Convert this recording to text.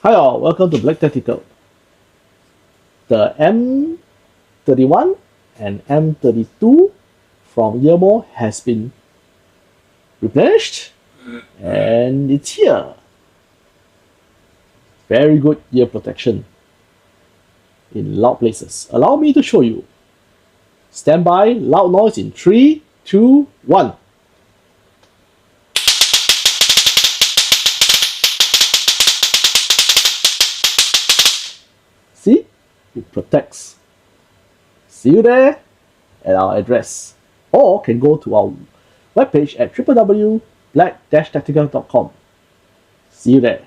Hi all, welcome to Black Tactical. The M31 and M32 from Yermo has been replenished and it's here. Very good ear protection in loud places. Allow me to show you. Stand by, loud noise in 3, 2, 1. See? It protects. See you there at our address. Or can go to our webpage at www.black-tactical.com. See you there.